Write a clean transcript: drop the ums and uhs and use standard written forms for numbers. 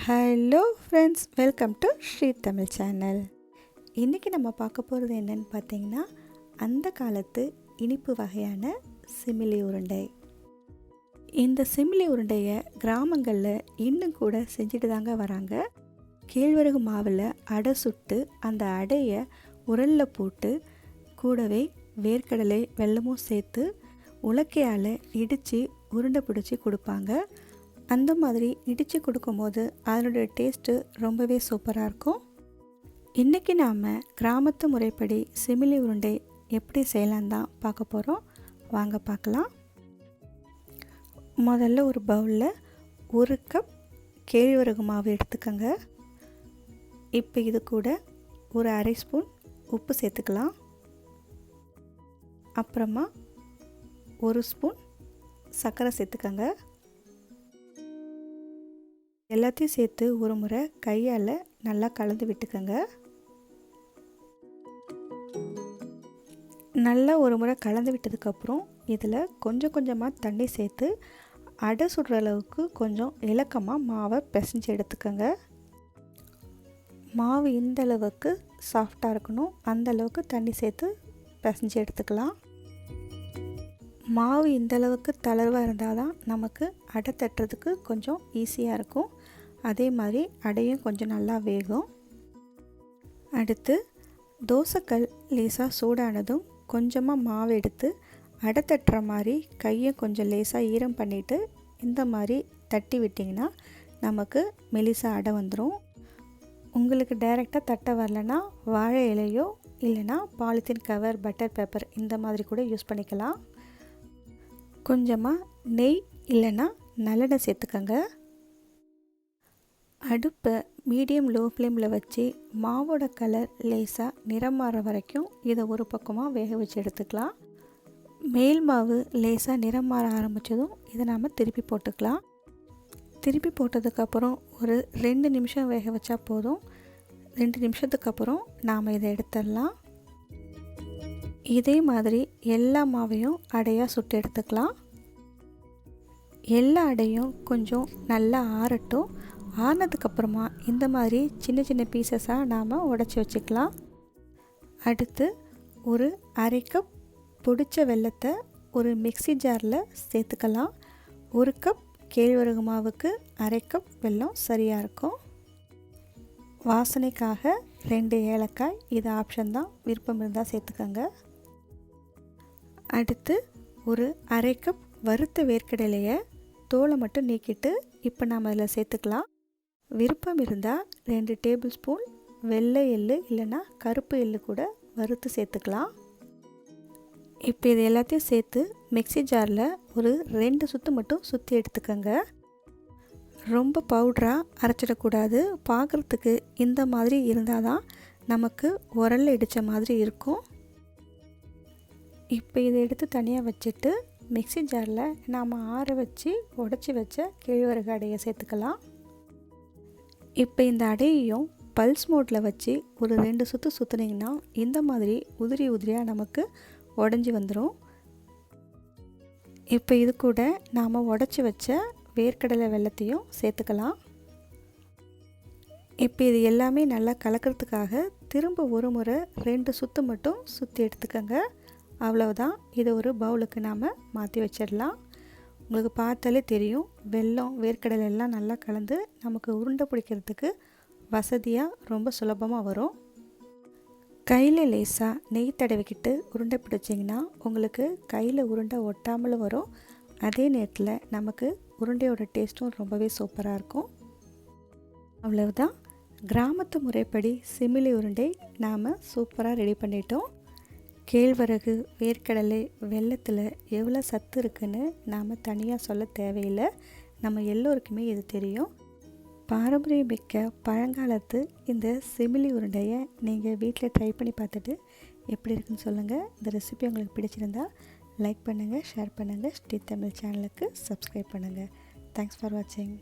Hello friends, welcome to Sri Tamil channel. இன்றைக்கி நம்ம பார்க்க போகிறது என்னென்னு பார்த்தீங்கன்னா, அந்த காலத்து இனிப்பு வகையான சிமிலி உருண்டை. இந்த சிமிலி உருண்டையை கிராமங்களில் இன்னும் கூட செஞ்சுட்டு தாங்க வராங்க. கேழ்வரகு மாவில் அடை சுட்டு அந்த அடையை உரலில் போட்டு கூடவே வேர்க்கடலை வெல்லமும் சேர்த்து உலக்கையால் இடித்து உருண்டை பிடிச்சி கொடுப்பாங்க. அந்த மாதிரி இடித்து கொடுக்கும்போது அதனுடைய டேஸ்ட்டு ரொம்பவே சூப்பராக இருக்கும். இன்றைக்கி நாம் கிராமத்து முறைப்படி சிமிலி உருண்டை எப்படி செய்யலாம் தான் பார்க்க போகிறோம். வாங்க பார்க்கலாம். முதல்ல ஒரு பவுலில் 1 கப் கேழ்வரகு மாவு எடுத்துக்கோங்க. இப்போ இது கூட ஒரு அரை ஸ்பூன் உப்பு சேர்த்துக்கலாம். அப்புறமா 1 ஸ்பூன் சர்க்கரை சேர்த்துக்கோங்க. எல்லாத்தையும் சேர்த்து ஒரு முறை கையால் நல்லா கலந்து விட்டுக்கோங்க. நல்லா ஒரு முறை கலந்து விட்டதுக்கப்புறம் இதில் கொஞ்சம் கொஞ்சமாக தண்ணி சேர்த்து அடை சுடுற அளவுக்கு கொஞ்சம் இலக்கமாக மாவை பிசைஞ்சு எடுத்துக்கோங்க. மாவு இந்த அளவுக்கு சாஃப்டாக இருக்கணும், அந்த அளவுக்கு தண்ணி சேர்த்து பிசைஞ்சு எடுத்துக்கலாம். மாவு இந்தளவுக்கு தளர்வாக இருந்தால் தான் நமக்கு அடை தட்டுறதுக்கு கொஞ்சம் ஈஸியாக இருக்கும். அதே மாதிரி அடையும் கொஞ்சம் நல்லா வேகும். அடுத்து தோசைக்கல் லேசாக சூடானதும் கொஞ்சமாக மாவு எடுத்து அடை தட்டுற மாதிரி கையை கொஞ்சம் லேசாக ஈரம் பண்ணிவிட்டு இந்த மாதிரி தட்டி விட்டிங்கன்னா நமக்கு மெலிசாக அடை வந்துடும். உங்களுக்கு டைரெக்டாக தட்ட வரலைன்னா வாழை இலையோ இல்லைன்னா பாலித்தீன் கவர், பட்டர் பேப்பர் இந்த மாதிரி கூட யூஸ் பண்ணிக்கலாம். கொஞ்சமாக நெய் இல்லைன்னா நல்லெண்ணெய் சேர்த்துக்கோங்க. அடுப்பை மீடியம் லோ ஃப்ளேமில் வச்சு மாவோட கலர் லேசாக நிறம் மாற வரைக்கும் இதை ஒரு பக்கமாக வேக வச்சு எடுத்துக்கலாம். மேல் மாவு லேசாக நிறம் மாற ஆரம்பித்ததும் இதை நாம் திருப்பி போட்டுக்கலாம். திருப்பி போட்டதுக்கப்புறம் ஒரு 2 நிமிஷம் வேக வச்சா போதும். 2 நிமிஷத்துக்கு அப்புறம் நாம் இதை எடுத்துடலாம். இதே மாதிரி எல்லா மாவையும் அடையாக சுட்டு எடுத்துக்கலாம். எல்லா அடையும் கொஞ்சம் நல்லா ஆறட்டும். ஆறினதுக்கப்புறமா இந்த மாதிரி சின்ன சின்ன பீசஸாக நாம் உடச்சி வச்சுக்கலாம். அடுத்து ஒரு அரை கப் பொடிச்ச வெல்லத்தை ஒரு மிக்ஸி ஜாரில் சேர்த்துக்கலாம். 1 கப் கேழ்வரகு மாவுக்கு அரை கப் வெல்லம் சரியாக இருக்கும். வாசனைக்காக 2 ஏலக்காய், இது ஆப்ஷன் தான், விருப்பம் இருந்தால் சேர்த்துக்கோங்க. அடுத்து ஒரு அரை கப் வறுத்த வேர்க்கடலையை தோலை மட்டும் நீக்கிட்டு இப்போ நாம் அதில் சேர்த்துக்கலாம். விருப்பம் இருந்தால் 2 டேபிள் ஸ்பூன் வெள்ளை எள்ளு இல்லைன்னா கருப்பு எள்ளு கூட வறுத்து சேர்த்துக்கலாம். இப்போ இது எல்லாத்தையும் சேர்த்து மிக்ஸி ஜாரில் ஒரு 2 சுற்று மட்டும் சுற்றி எடுத்துக்கோங்க. ரொம்ப பவுடராக அரைச்சிடக்கூடாது. பார்க்குறதுக்கு இந்த மாதிரி இருந்தால் தான் நமக்கு உரலில் இடித்த மாதிரி இருக்கும். இப்போ இதை எடுத்து தனியாக வச்சுட்டு மிக்ஸி ஜாரில் நாம் ஆற வச்சு உடச்சி வச்ச கேழ்வரகு அடையை சேர்த்துக்கலாம். இப்போ இந்த அடையையும் பல்ஸ் மோட்டில் வச்சு ஒரு 2 சுற்று சுற்றுனிங்கன்னா இந்த மாதிரி உதிரி உதிரியாக நமக்கு உடஞ்சி வந்துடும். இப்போ இது கூட நாம் உடச்சி வச்ச வேர்க்கடலை வெல்லத்தையும் சேர்த்துக்கலாம். இப்போ இது எல்லாமே நல்லா கலக்கிறதுக்காக திரும்ப ஒரு முறை 2 சுற்று மட்டும் சுற்றி எடுத்துக்கோங்க. அவ்வளவுதான். இதை ஒரு பவுலுக்கு நாம் மாற்றி வச்சிடலாம். உங்களுக்கு பார்த்தாலே தெரியும், வெல்லம் வேர்க்கடலை எல்லாம் நல்லா கலந்து நமக்கு உருண்டை பிடிக்கிறதுக்கு வசதியாக ரொம்ப சுலபமாக வரும். கையில் லேசாக நெய் தடவிக்கிட்டு உருண்டை பிடிச்சிங்கன்னா உங்களுக்கு கையில் உருண்டை ஒட்டாமலும் வரும். அதே நேரத்தில் நமக்கு உருண்டையோட டேஸ்ட்டும் ரொம்பவே சூப்பராக இருக்கும். அவ்வளவுதான், கிராமத்து முறைப்படி சிமிலி உருண்டை நாம் சூப்பராக ரெடி பண்ணிட்டோம். கேழ்வரகு வேர்க்கடலை வெல்லத்தில் எவ்வளோ சத்து இருக்குன்னு நாம் தனியாக சொல்ல தேவையில்லை. நம்ம எல்லோருக்குமே இது தெரியும். பாரம்பரியமிக்க பழங்காலத்து இந்த சிமிலி உருண்டையை நீங்கள் வீட்டில் ட்ரை பண்ணி பார்த்துட்டு எப்படி இருக்குன்னு சொல்லுங்கள். இந்த ரெசிபி உங்களுக்கு பிடிச்சிருந்தால் லைக் பண்ணுங்கள், ஷேர் பண்ணுங்கள், ஸ்ரீ தமிழ் சேனலுக்கு சப்ஸ்கிரைப் பண்ணுங்கள். தேங்க்ஸ் ஃபார் வாட்சிங்.